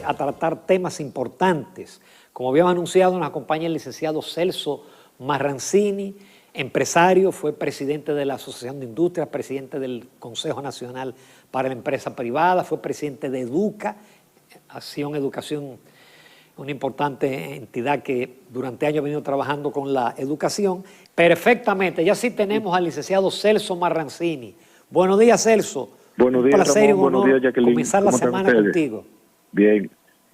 a tratar temas importantes. Como habíamos anunciado, nos acompaña el licenciado Celso Marrancini, empresario, fue presidente de la Asociación de Industrias, presidente del Consejo Nacional para la Empresa Privada, fue presidente de Educa, Acción Educación, una importante entidad que durante años ha venido trabajando con la educación. Perfectamente, ya sí tenemos al licenciado Celso Marrancini. Buenos días, Celso. Buenos días, un placer, Ramón. Buenos días, Jacqueline. Comenzar la semana contigo. Bien,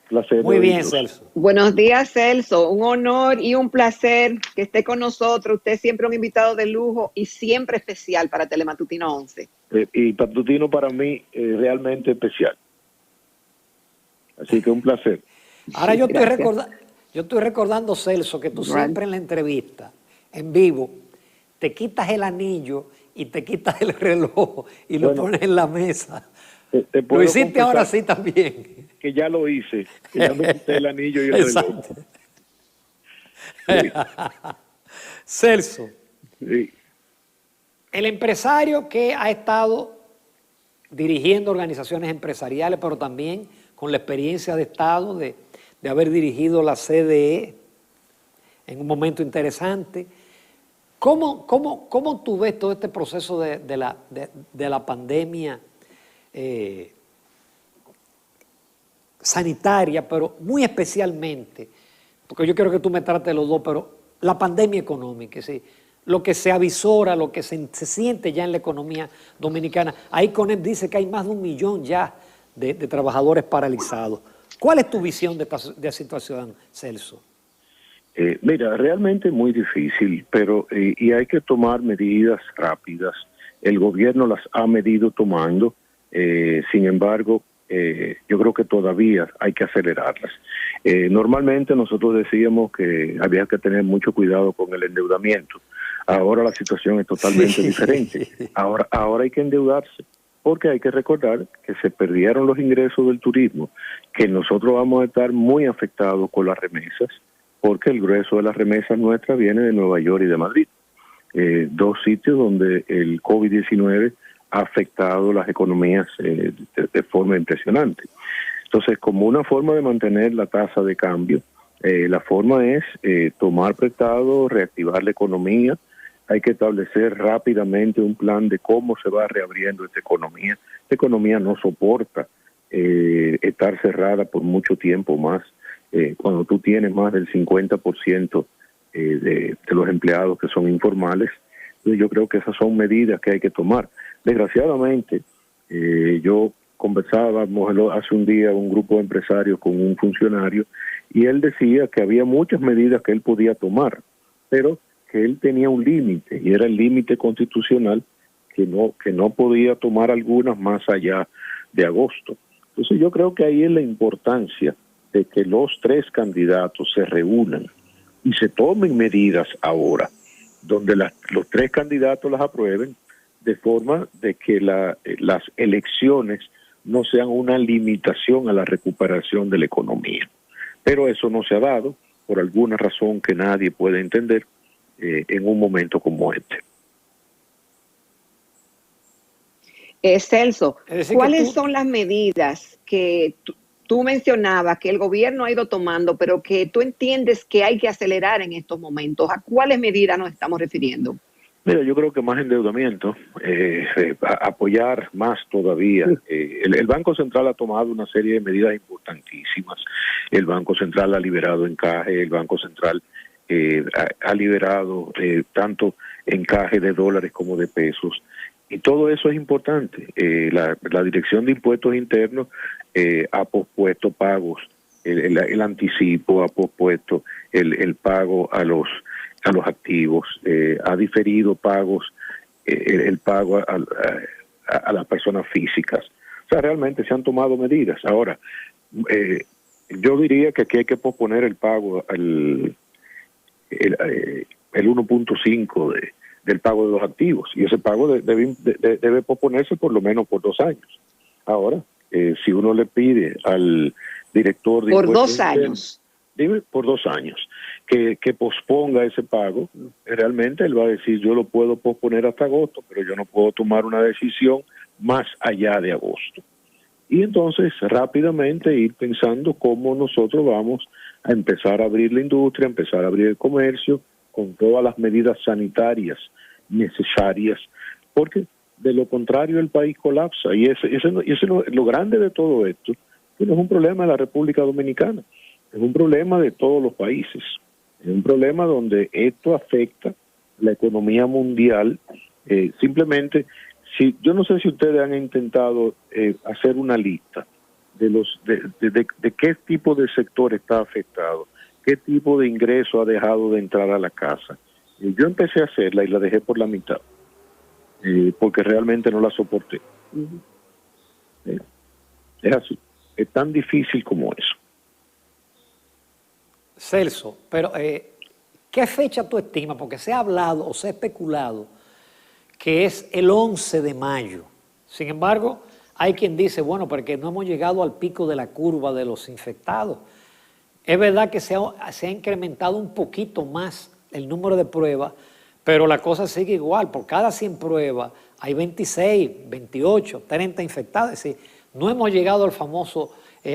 placer. Muy bien, Celso. Buenos días, Celso. Un honor y un placer que esté con nosotros. Usted siempre un invitado de lujo y siempre especial para Telematutino 11. Y Matutino para mí realmente especial. Así que un placer. Ahora yo estoy recordando, Celso, que tú siempre en la entrevista, en vivo, te quitas el anillo y te quitas el reloj y lo pones en la mesa. Lo hiciste ahora sí también. Que ya lo hice, que ya me quité el anillo y el reloj. Sí. Celso, sí. El empresario que ha estado dirigiendo organizaciones empresariales, pero también con la experiencia de Estado, de haber dirigido la CDE en un momento interesante. ¿Cómo tú ves todo este proceso de la pandemia sanitaria, pero muy especialmente, porque yo quiero que tú me trates los dos, pero la pandemia económica, ¿sí? Lo que se avisora, lo que se siente ya en la economía dominicana? Ahí CONEP dice que hay más de 1 millón ya de trabajadores paralizados. ¿Cuál es tu visión de esta situación, Celso? Mira, realmente muy difícil, pero y hay que tomar medidas rápidas. El gobierno las ha medido tomando, sin embargo, yo creo que todavía hay que acelerarlas. Normalmente nosotros decíamos que había que tener mucho cuidado con el endeudamiento. Ahora la situación es totalmente diferente. Ahora hay que endeudarse, porque hay que recordar que se perdieron los ingresos del turismo, que nosotros vamos a estar muy afectados con las remesas, porque el grueso de las remesas nuestras viene de Nueva York y de Madrid, dos sitios donde el COVID-19 ha afectado las economías de forma impresionante. Entonces, como una forma de mantener la tasa de cambio, la forma es tomar prestado, reactivar la economía. Hay que establecer rápidamente un plan de cómo se va reabriendo esta economía. Esta economía no soporta estar cerrada por mucho tiempo más. Cuando tú tienes más del 50% de los empleados que son informales, yo creo que esas son medidas que hay que tomar. Desgraciadamente, yo conversábamos hace un día un grupo de empresarios con un funcionario y él decía que había muchas medidas que él podía tomar, pero que él tenía un límite y era el límite constitucional que no podía tomar algunas más allá de agosto. Entonces yo creo que ahí es la importancia de que los 3 candidatos se reúnan y se tomen medidas ahora, donde los 3 candidatos las aprueben, de forma de que las elecciones no sean una limitación a la recuperación de la economía. Pero eso no se ha dado, por alguna razón que nadie puede entender, en un momento como este. Celso, ¿cuáles son las medidas que tú mencionabas que el gobierno ha ido tomando, pero que tú entiendes que hay que acelerar en estos momentos? ¿A cuáles medidas nos estamos refiriendo? Mira, yo creo que más endeudamiento, apoyar más todavía. El Banco Central ha tomado una serie de medidas importantísimas. El Banco Central ha liberado encaje, el Banco Central ha liberado tanto encaje de dólares como de pesos. Y todo eso es importante. La Dirección de Impuestos Internos ha pospuesto pagos, el anticipo, ha pospuesto el pago a los activos, ha diferido pagos, el pago a las personas físicas. O sea, realmente se han tomado medidas. Ahora, yo diría que aquí hay que posponer el pago, el 1.5 del pago de los activos, y ese pago debe posponerse por lo menos por 2 años. Ahora, si uno le pide al director de por 2 años, por 2 años, que posponga ese pago, realmente él va a decir, yo lo puedo posponer hasta agosto, pero yo no puedo tomar una decisión más allá de agosto. y entonces rápidamente ir pensando cómo nosotros vamos a empezar a abrir la industria, empezar a abrir el comercio con todas las medidas sanitarias necesarias, porque de lo contrario el país colapsa, y ese es lo grande de todo esto, que no es un problema de la República Dominicana, es un problema de todos los países, es un problema donde esto afecta la economía mundial. Simplemente, si yo no sé si ustedes han intentado hacer una lista de qué tipo de sector está afectado, qué tipo de ingreso ha dejado de entrar a la casa. Yo empecé a hacerla y la dejé por la mitad, porque realmente no la soporté. Es así, es tan difícil como eso. Celso, pero ¿qué fecha tú estimas? Porque se ha hablado o se ha especulado que es el 11 de mayo. Sin embargo, hay quien dice, bueno, porque no hemos llegado al pico de la curva de los infectados. Es verdad que se ha incrementado un poquito más el número de pruebas, pero la cosa sigue igual. Por cada 100 pruebas hay 26, 28, 30 infectados. Es decir, no hemos llegado al famoso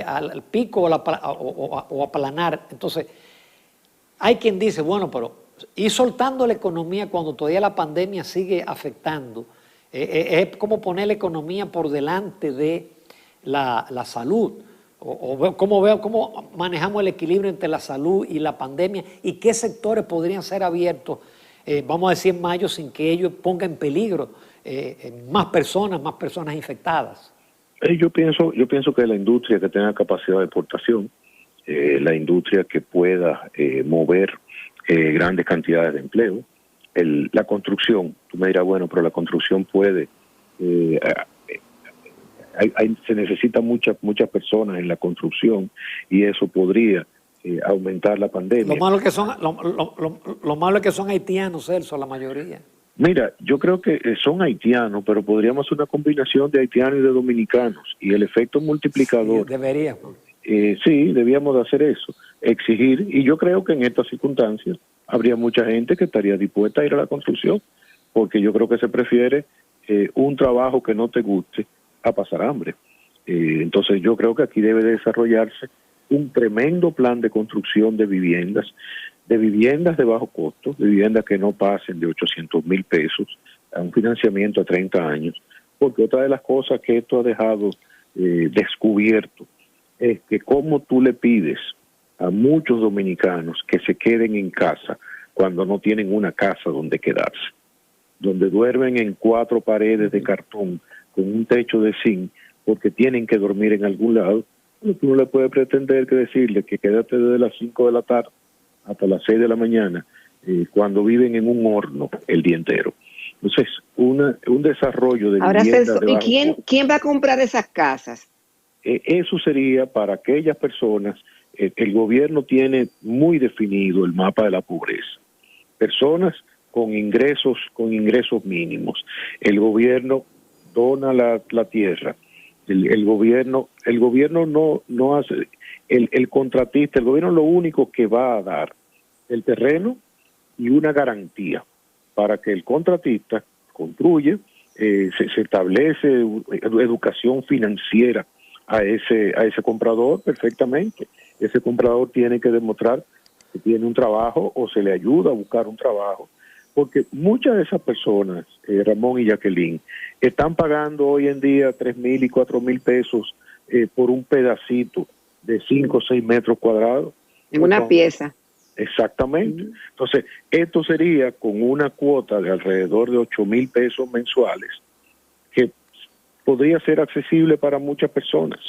al pico o aplanar. Entonces, hay quien dice, bueno, pero ir soltando la economía cuando todavía la pandemia sigue afectando, es como poner la economía por delante de la salud. ¿Cómo manejamos el equilibrio entre la salud y la pandemia y qué sectores podrían ser abiertos, vamos a decir en mayo, sin que ellos pongan en peligro más personas infectadas? Yo pienso que la industria que tenga capacidad de exportación, la industria que pueda mover grandes cantidades de empleo, la construcción, tú me dirás, bueno, pero la construcción puede, se necesitan muchas personas en la construcción y eso podría aumentar la pandemia. Lo malo es que son haitianos, Celso, la mayoría. Mira, yo creo que son haitianos, pero podríamos hacer una combinación de haitianos y de dominicanos, y el efecto multiplicador. Sí, deberíamos. Sí, debíamos de hacer eso, exigir, y yo creo que en estas circunstancias habría mucha gente que estaría dispuesta a ir a la construcción, porque yo creo que se prefiere un trabajo que no te guste a pasar hambre. Entonces yo creo que aquí debe de desarrollarse un tremendo plan de construcción de viviendas de bajo costo, de viviendas que no pasen de 800,000 pesos, a un financiamiento a 30 años, porque otra de las cosas que esto ha dejado descubierto es que como tú le pides a muchos dominicanos que se queden en casa cuando no tienen una casa donde quedarse, donde duermen en 4 paredes de cartón con un techo de zinc porque tienen que dormir en algún lado, tú no le puedes pretender que decirle que quédate desde las 5 de la tarde hasta las 6 de la mañana cuando viven en un horno el día entero. Entonces, un desarrollo de ahora, viviendas... Celso, ¿y quién va a comprar esas casas? Eso sería para aquellas personas. El gobierno tiene muy definido el mapa de la pobreza. Personas con ingresos mínimos. El gobierno dona la tierra. El gobierno no hace... El contratista, el gobierno lo único que va a dar el terreno y una garantía para que el contratista construye, se establece educación financiera a ese comprador perfectamente. Ese comprador tiene que demostrar que tiene un trabajo o se le ayuda a buscar un trabajo, porque muchas de esas personas, Ramón y Jacqueline, están pagando hoy en día 3,000 y 4,000 pesos por un pedacito de 5 o 6 metros cuadrados. En una pieza. Exactamente. Entonces, esto sería con una cuota de alrededor de 8,000 pesos mensuales, que podría ser accesible para muchas personas.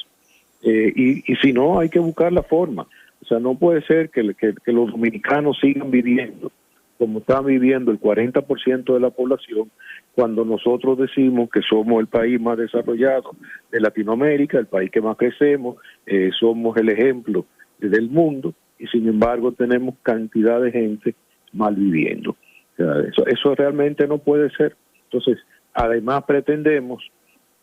Y si no, hay que buscar la forma. O sea, no puede ser que los dominicanos sigan viviendo como están viviendo el 40% de la población, cuando nosotros decimos que somos el país más desarrollado de Latinoamérica, el país que más crecemos, somos el ejemplo del mundo, y sin embargo tenemos cantidad de gente mal viviendo. O sea, eso realmente no puede ser. Entonces, además pretendemos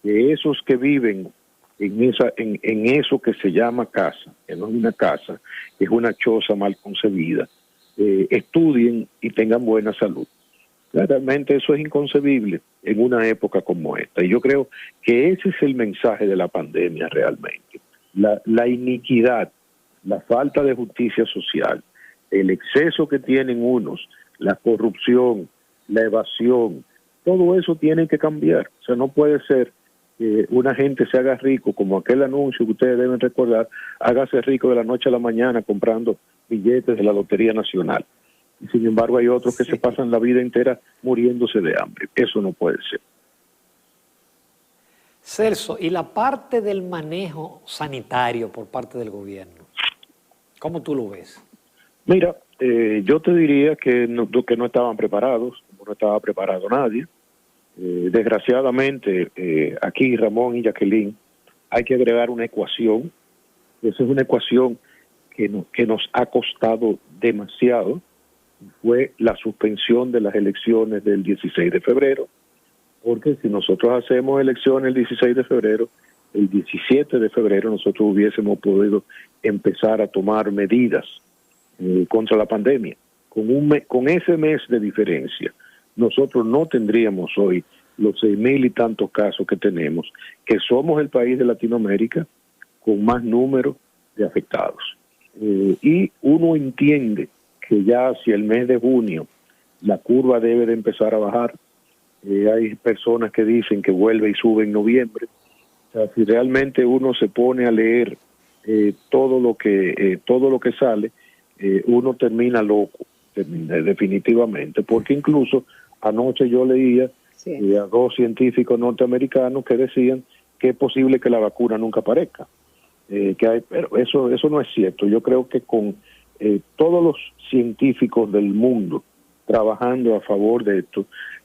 que esos que viven en eso que se llama casa, que no es una casa, que es una choza mal concebida, estudien y tengan buena salud. Realmente eso es inconcebible en una época como esta. Y yo creo que ese es el mensaje de la pandemia realmente. La iniquidad, la falta de justicia social, el exceso que tienen unos, la corrupción, la evasión, todo eso tiene que cambiar. O sea, no puede ser que una gente se haga rico, como aquel anuncio que ustedes deben recordar, hágase rico de la noche a la mañana comprando billetes de la Lotería Nacional. Y sin embargo hay otros que se pasan la vida entera muriéndose de hambre. Eso no puede ser. Celso, ¿y la parte del manejo sanitario por parte del gobierno? ¿Cómo tú lo ves? Mira, yo te diría que no estaban preparados, como no estaba preparado nadie. Desgraciadamente, aquí Ramón y Jacqueline, hay que agregar una ecuación. Esa es una ecuación que nos ha costado demasiado. Fue la suspensión de las elecciones del 16 de febrero, porque si nosotros hacemos elecciones el 16 de febrero, el 17 de febrero nosotros hubiésemos podido empezar a tomar medidas contra la pandemia. Con ese mes de diferencia, nosotros no tendríamos hoy los 6,000 y tantos casos que tenemos, que somos el país de Latinoamérica con más número de afectados. Y uno entiende que ya hacia el mes de junio la curva debe de empezar a bajar. Hay personas que dicen que vuelve y sube en noviembre. O sea, si realmente uno se pone a leer todo lo que sale, uno termina loco, definitivamente, porque incluso anoche yo leía a 2 científicos norteamericanos que decían que es posible que la vacuna nunca aparezca. Pero eso no es cierto. Yo creo que con todos los científicos del mundo trabajando a favor de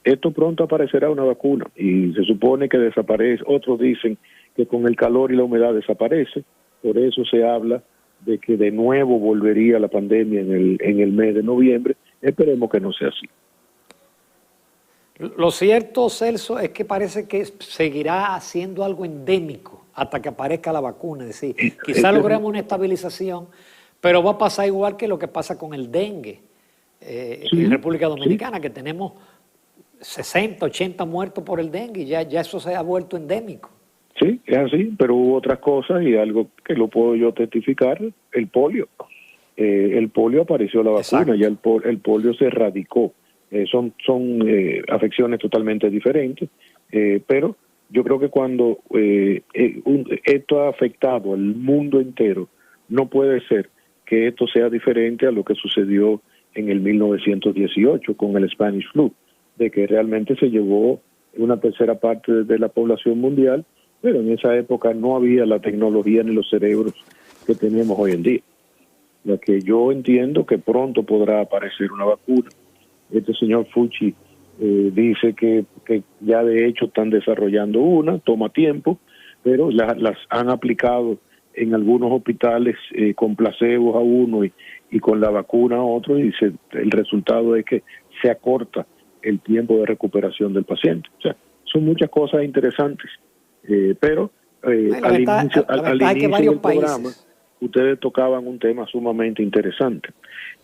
esto pronto aparecerá una vacuna y se supone que desaparece. Otros dicen que con el calor y la humedad desaparece, por eso se habla de que de nuevo volvería la pandemia en el mes de noviembre. Esperemos que no sea así. Lo cierto, Celso, es que parece que seguirá siendo algo endémico hasta que aparezca la vacuna. Es decir, quizá logremos una estabilización, pero va a pasar igual que lo que pasa con el dengue en República Dominicana, que tenemos 60, 80 muertos por el dengue, ya eso se ha vuelto endémico. Sí, es así, pero hubo otras cosas y algo que lo puedo yo testificar, el polio. El polio apareció la vacuna, ya el polio se erradicó. Son afecciones totalmente diferentes, pero yo creo que cuando esto ha afectado al mundo entero, no puede ser que esto sea diferente a lo que sucedió en el 1918 con el Spanish Flu, de que realmente se llevó una tercera parte de la población mundial, pero en esa época no había la tecnología ni los cerebros que tenemos hoy en día. Ya que yo entiendo que pronto podrá aparecer una vacuna. Este señor Fauci dice que ya de hecho están desarrollando una, toma tiempo, pero las han aplicado en algunos hospitales con placebos a uno y con la vacuna a otro, y el resultado es que se acorta el tiempo de recuperación del paciente. O sea, son muchas cosas interesantes, pero al inicio del programa ustedes tocaban un tema sumamente interesante.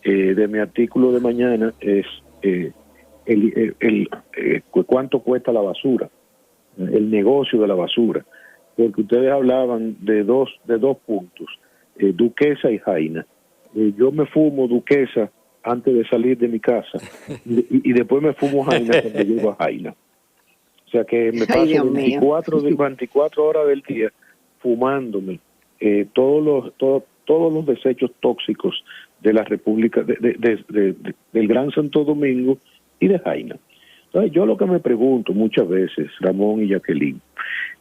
De mi artículo de mañana es cuánto cuesta la basura, el negocio de la basura, porque ustedes hablaban de dos puntos, Duquesa y Jaina. Yo me fumo Duquesa antes de salir de mi casa y después me fumo Jaina cuando llego a Jaina. O sea que me paso 24 horas del día fumándome todos los desechos tóxicos de la República, del Gran Santo Domingo y de Jaina. Entonces, yo lo que me pregunto muchas veces, Ramón y Jacqueline,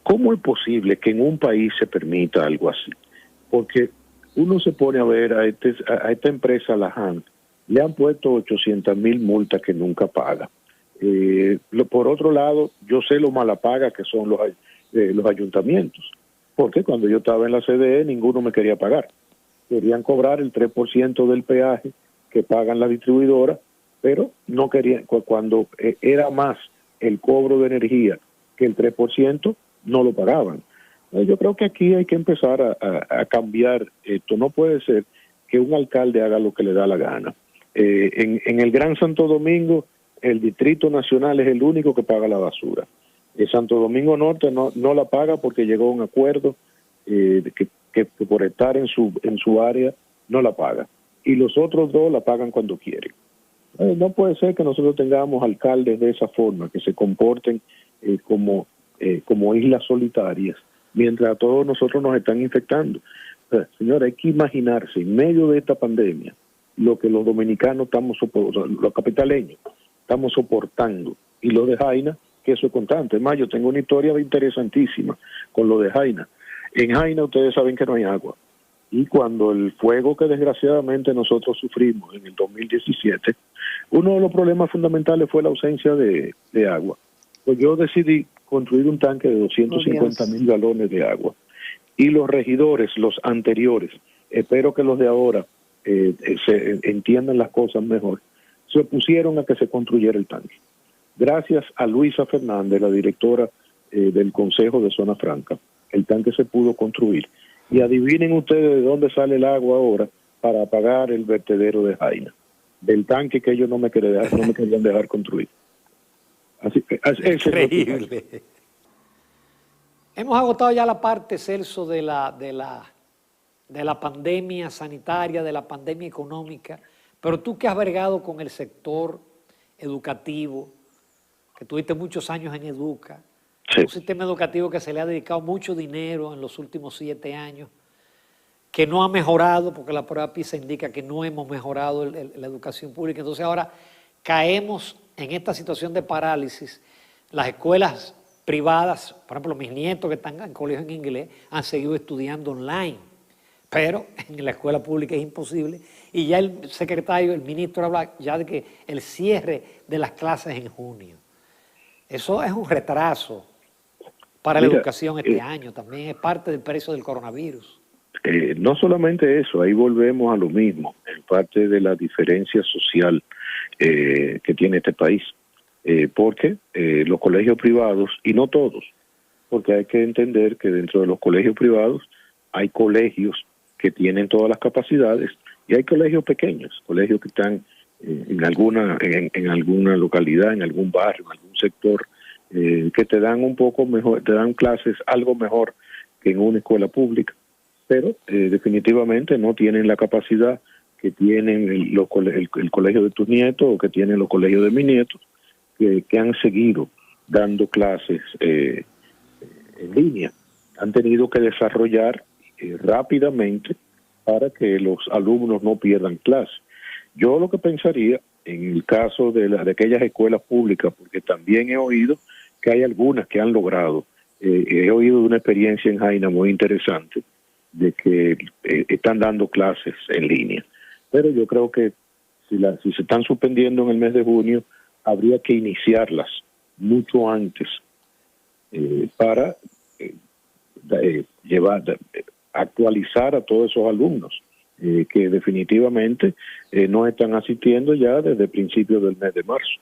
¿cómo es posible que en un país se permita algo así? Porque uno se pone a ver a esta empresa, la Han, le han puesto 800,000 multas que nunca paga. Por otro lado, yo sé lo mala paga que son los ayuntamientos, porque cuando yo estaba en la CDE ninguno me quería pagar. Querían cobrar el 3% del peaje que pagan la distribuidora, pero no querían, cuando era más el cobro de energía que el 3%, no lo pagaban. Yo creo que aquí hay que empezar a cambiar esto. No puede ser que un alcalde haga lo que le da la gana. En el Gran Santo Domingo el Distrito Nacional es el único que paga la basura. Santo Domingo Norte no la paga porque llegó a un acuerdo que por estar en su área no la paga. Y los otros dos la pagan cuando quieren. No puede ser que nosotros tengamos alcaldes de esa forma, que se comporten como islas solitarias, mientras a todos nosotros nos están infectando. Señora, hay que imaginarse en medio de esta pandemia lo que los dominicanos estamos soportando, los capitaleños estamos soportando, y lo de Jaina, que eso es constante. Es más, yo tengo una historia interesantísima con lo de Jaina. En Jaina ustedes saben que no hay agua, y cuando el fuego que desgraciadamente nosotros sufrimos en el 2017, uno de los problemas fundamentales fue la ausencia de agua. Pues yo decidí construir un tanque de 250,000 galones de agua. Y los regidores, los anteriores, espero que los de ahora se entiendan las cosas mejor, se opusieron a que se construyera el tanque. Gracias a Luisa Fernández, la directora del Consejo de Zona Franca, el tanque se pudo construir. Y adivinen ustedes de dónde sale el agua ahora para apagar el vertedero de Jaina, del tanque que ellos no me querían dejar construir. Increíble. Hemos agotado ya la parte, Celso, de la pandemia sanitaria, de la pandemia económica, pero tú que has vergado con el sector educativo, que tuviste muchos años en Educa, sí, un sistema educativo que se le ha dedicado mucho dinero en los últimos 7 años, que no ha mejorado, porque la prueba PISA indica que no hemos mejorado la educación pública. Entonces ahora caemos en esta situación de parálisis. Las escuelas privadas, por ejemplo, mis nietos que están en colegio en inglés, han seguido estudiando online, pero en la escuela pública es imposible. Y ya el secretario, el ministro, habla ya de que el cierre de las clases en junio. Eso es un retraso para la educación este año, también es parte del precio del coronavirus. No solamente eso, ahí volvemos a lo mismo, en parte de la diferencia social que tiene este país, porque los colegios privados, y no todos, porque hay que entender que dentro de los colegios privados hay colegios que tienen todas las capacidades y hay colegios pequeños, colegios que están en alguna localidad, en algún barrio, en algún sector, que te dan un poco mejor, te dan clases algo mejor que en una escuela pública, pero definitivamente no tienen la capacidad que tienen el colegio de tus nietos o que tienen los colegios de mis nietos, que han seguido dando clases en línea. Han tenido que desarrollar rápidamente para que los alumnos no pierdan clases. Yo lo que pensaría, en el caso de aquellas escuelas públicas, porque también he oído que hay algunas que han logrado, he oído de una experiencia en Jaina muy interesante, de que están dando clases en línea. Pero yo creo que si se están suspendiendo en el mes de junio, habría que iniciarlas mucho antes para actualizar a todos esos alumnos que definitivamente no están asistiendo ya desde principios del mes de marzo.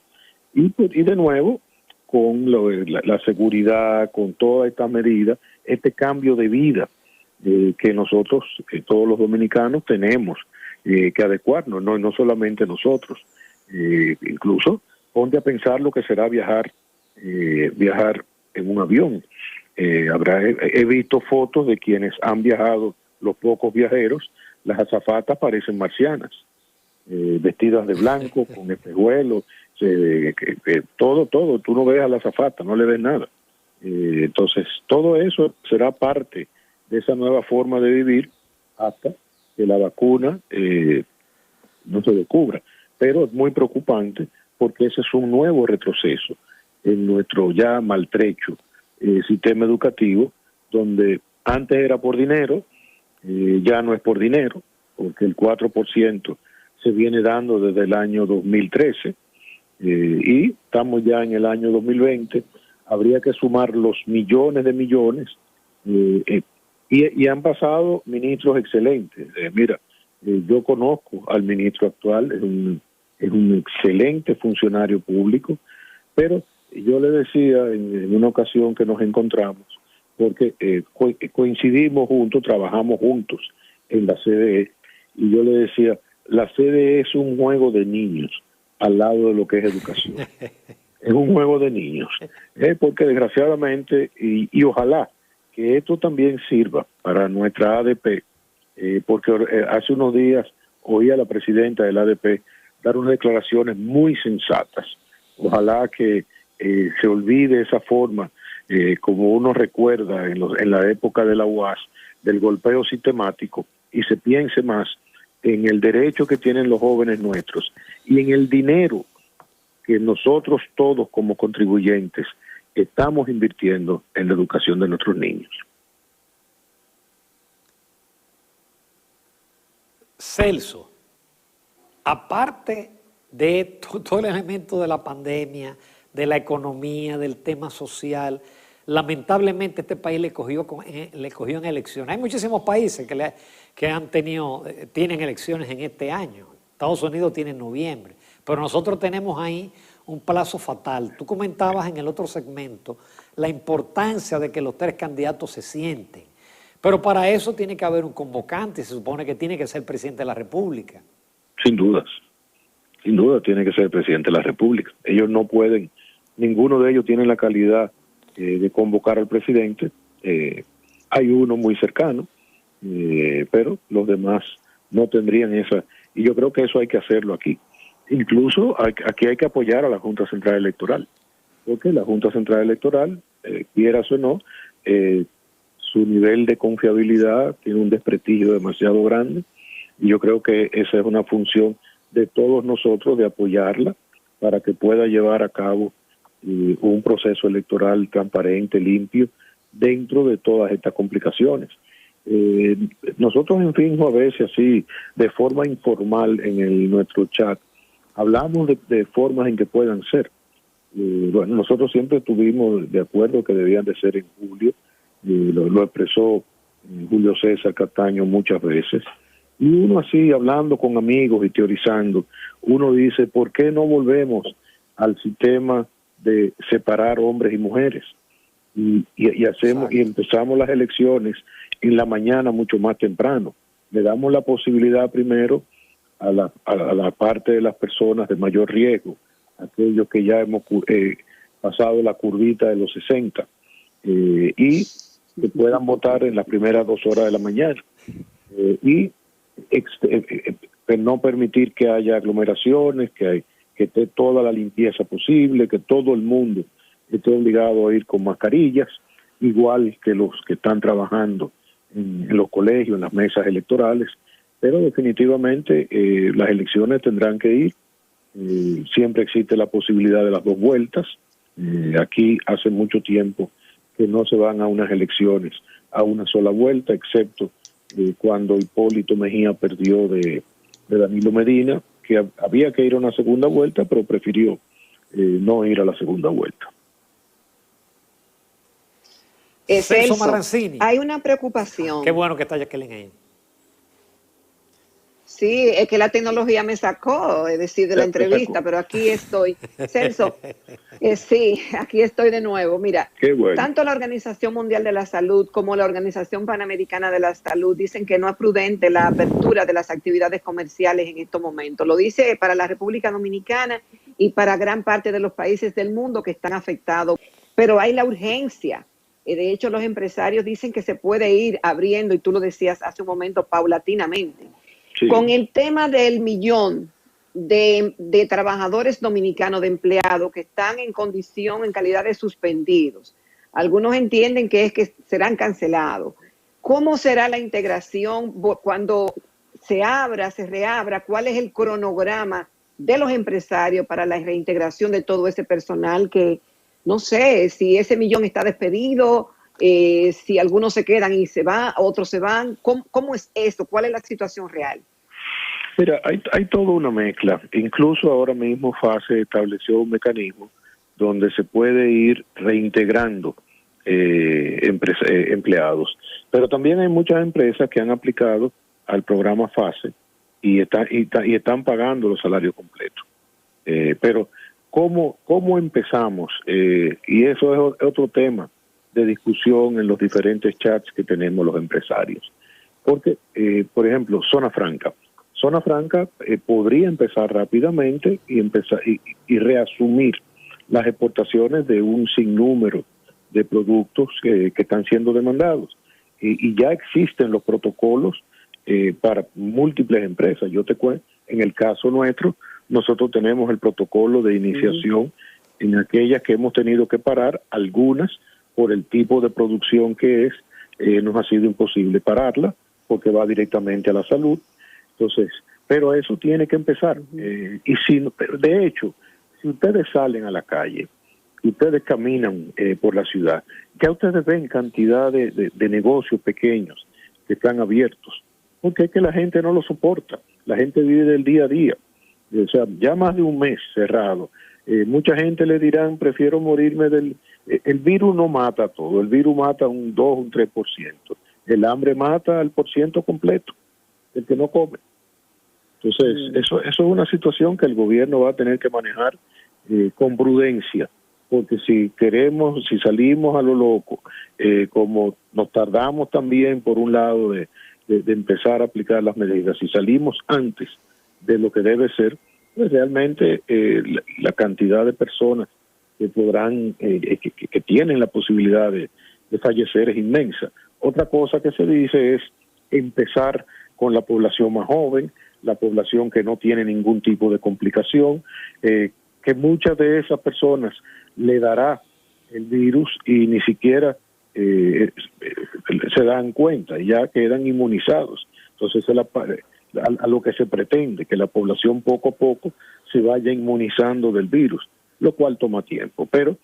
Y de nuevo, con la seguridad, con todas estas medidas, este cambio de vida que nosotros, todos los dominicanos, tenemos que adecuarnos, no solamente nosotros. Incluso ponte a pensar lo que será viajar en un avión. He visto fotos de quienes han viajado, los pocos viajeros, las azafatas parecen marcianas, vestidas de blanco, con espejuelos, todo, tú no ves a la azafata, no le ves nada. Entonces, todo eso será parte de esa nueva forma de vivir hasta que la vacuna no se descubra. Pero es muy preocupante porque ese es un nuevo retroceso en nuestro ya maltrecho sistema educativo, donde antes era por dinero, ya no es por dinero, porque el 4% se viene dando desde el año 2013 y estamos ya en el año 2020. Habría que sumar los millones de millones y han pasado ministros excelentes. Mira, yo conozco al ministro actual, es un excelente funcionario público, pero yo le decía en una ocasión que nos encontramos, porque coincidimos juntos, trabajamos juntos en la CDE, y yo le decía, la CDE es un juego de niños, al lado de lo que es educación. Es un juego de niños, porque desgraciadamente, y ojalá que esto también sirva para nuestra ADP, porque hace unos días oí a la presidenta del ADP dar unas declaraciones muy sensatas. Ojalá que se olvide esa forma, como uno recuerda en la época de la UAS, del golpeo sistemático, y se piense más en el derecho que tienen los jóvenes nuestros y en el dinero que nosotros todos como contribuyentes estamos invirtiendo en la educación de nuestros niños. Celso, aparte de todo el elemento de la pandemia, de la economía, del tema social, lamentablemente este país le cogió en elecciones. Hay muchísimos países que tienen elecciones en este año. Estados Unidos tiene en noviembre, pero nosotros tenemos ahí un plazo fatal. Tú comentabas en el otro segmento la importancia de que los 3 candidatos se sienten, pero para eso tiene que haber un convocante, se supone que tiene que ser el presidente de la República. Sin duda tiene que ser el presidente de la República. Ellos no pueden, ninguno de ellos tiene la calidad de convocar al presidente. Hay uno muy cercano, pero los demás no tendrían esa, y yo creo que eso hay que hacerlo aquí. Incluso aquí hay que apoyar a la Junta Central Electoral, porque la Junta Central Electoral, quieras o no, su nivel de confiabilidad tiene un desprestigio demasiado grande, y yo creo que esa es una función de todos nosotros, de apoyarla para que pueda llevar a cabo un proceso electoral transparente, limpio, dentro de todas estas complicaciones. Nosotros en Finjo a veces así, de forma informal en nuestro chat, hablamos de formas en que puedan ser. Bueno, nosotros siempre estuvimos de acuerdo que debían de ser en julio, lo expresó Julio César Castaño muchas veces, y uno así hablando con amigos y teorizando, uno dice, ¿por qué no volvemos al sistema de separar hombres y mujeres? Y hacemos y empezamos las elecciones en la mañana mucho más temprano. Le damos la posibilidad primero a la parte de las personas de mayor riesgo, aquellos que ya hemos pasado la curvita de los 60, y que puedan votar en las primeras 2 horas de la mañana, y no permitir que haya aglomeraciones, que esté toda la limpieza posible, que todo el mundo esté obligado a ir con mascarillas, igual que los que están trabajando en los colegios, en las mesas electorales. Pero definitivamente las elecciones tendrán que ir. Siempre existe la posibilidad de las 2 vueltas. Aquí hace mucho tiempo que no se van a unas elecciones a una sola vuelta, excepto cuando Hipólito Mejía perdió de Danilo Medina, que había que ir a una segunda vuelta, pero prefirió no ir a la segunda vuelta. Celso Marrancini. Hay una preocupación. Qué bueno que está Jacqueline ahí. Sí, es que la tecnología me sacó, es decir, de la entrevista, pero aquí estoy. Celso, sí, aquí estoy de nuevo. Mira, bueno. Tanto la Organización Mundial de la Salud como la Organización Panamericana de la Salud dicen que no es prudente la apertura de las actividades comerciales en estos momentos. Lo dice para la República Dominicana y para gran parte de los países del mundo que están afectados. Pero hay la urgencia. De hecho, los empresarios dicen que se puede ir abriendo, y tú lo decías hace un momento, paulatinamente. Sí. Con el tema del 1.000.000 de trabajadores dominicanos, de empleados que están en condición, en calidad de suspendidos. Algunos entienden que es que serán cancelados. ¿Cómo será la integración cuando se reabra? ¿Cuál es el cronograma de los empresarios para la reintegración de todo ese personal que, no sé, si ese 1.000.000 está despedido, si algunos se quedan y se van, otros se van? ¿Cómo es esto? ¿Cuál es la situación real? Mira, hay toda una mezcla. Incluso ahora mismo FASE estableció un mecanismo donde se puede ir reintegrando empleados. Pero también hay muchas empresas que han aplicado al programa FASE y están pagando los salarios completos. Pero ¿cómo empezamos? Y eso es otro tema de discusión en los diferentes chats que tenemos los empresarios. Porque, por ejemplo, Zona Franca. Zona Franca podría empezar rápidamente y reasumir las exportaciones de un sinnúmero de productos que están siendo demandados. Y ya existen los protocolos para múltiples empresas. Yo te cuento, en el caso nuestro, nosotros tenemos el protocolo de iniciación en aquellas que hemos tenido que parar, algunas por el tipo de producción que es, nos ha sido imposible pararla porque va directamente a la salud. Entonces, pero eso tiene que empezar. Y si, de hecho, si ustedes salen a la calle, ustedes caminan por la ciudad, ya ustedes ven cantidad de negocios pequeños que están abiertos, porque es que la gente no lo soporta, la gente vive del día a día, o sea, ya más de un mes cerrado. Mucha gente le dirán, prefiero morirme del... el virus no mata a todo, el virus mata un 2, un 3%, el hambre mata al % completo, el que no come. Entonces, eso es una situación que el gobierno va a tener que manejar con prudencia, porque si salimos a lo loco, como nos tardamos también por un lado de empezar a aplicar las medidas, si salimos antes de lo que debe ser, pues realmente la cantidad de personas que podrán, que tienen la posibilidad de fallecer es inmensa. Otra cosa que se dice es empezar con la población más joven, la población que no tiene ningún tipo de complicación, que muchas de esas personas le dará el virus y ni siquiera se dan cuenta y ya quedan inmunizados. Entonces a lo que se pretende, que la población poco a poco se vaya inmunizando del virus, lo cual toma tiempo, pero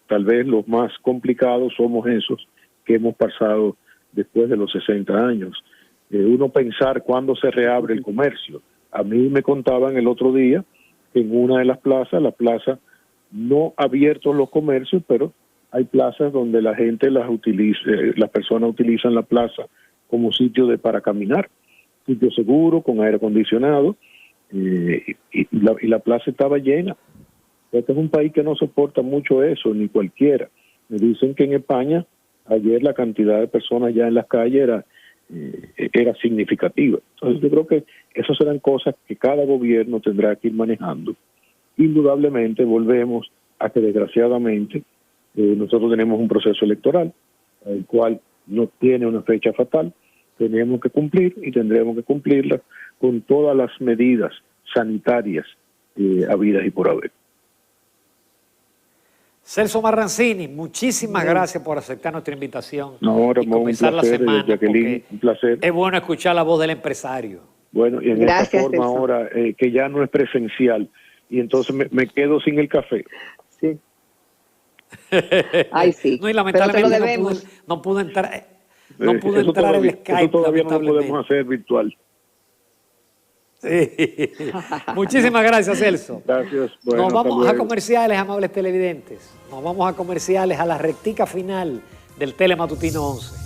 tal vez los más complicados somos esos que hemos pasado después de los 60 años. Uno pensar cuándo se reabre el comercio. A mí me contaban el otro día que en una de las plazas, la plaza no abiertos los comercios, pero hay plazas donde la gente las personas utilizan la plaza como sitio para caminar, sitio seguro, con aire acondicionado, y la plaza estaba llena. Este es un país que no soporta mucho eso, ni cualquiera. Me dicen que en España, ayer la cantidad de personas ya en las calles era significativa. Entonces yo creo que esas serán cosas que cada gobierno tendrá que ir manejando. Indudablemente volvemos a que desgraciadamente nosotros tenemos un proceso electoral, el cual no tiene una fecha fatal, tenemos que cumplir y tendremos que cumplirla con todas las medidas sanitarias habidas y por haber. Celso Marrancini, muchísimas gracias por aceptar nuestra invitación y un comenzar la placer, semana. Jacqueline, un placer. Es bueno escuchar la voz del empresario. Bueno, y en Gracias, esta forma Celso. ahora que ya no es presencial, y entonces me quedo sin el café. Sí. Ay, sí. No, y lamentablemente Pero te lo debemos. no pudo entrar Eso el Skype. eso todavía no lo lamentablemente. podemos hacer virtual. Sí. Muchísimas gracias, Celso. Gracias. Bueno, Nos vamos hasta a luego. comerciales, amables televidentes. Nos vamos a comerciales, a la rectica final del Telematutino 11.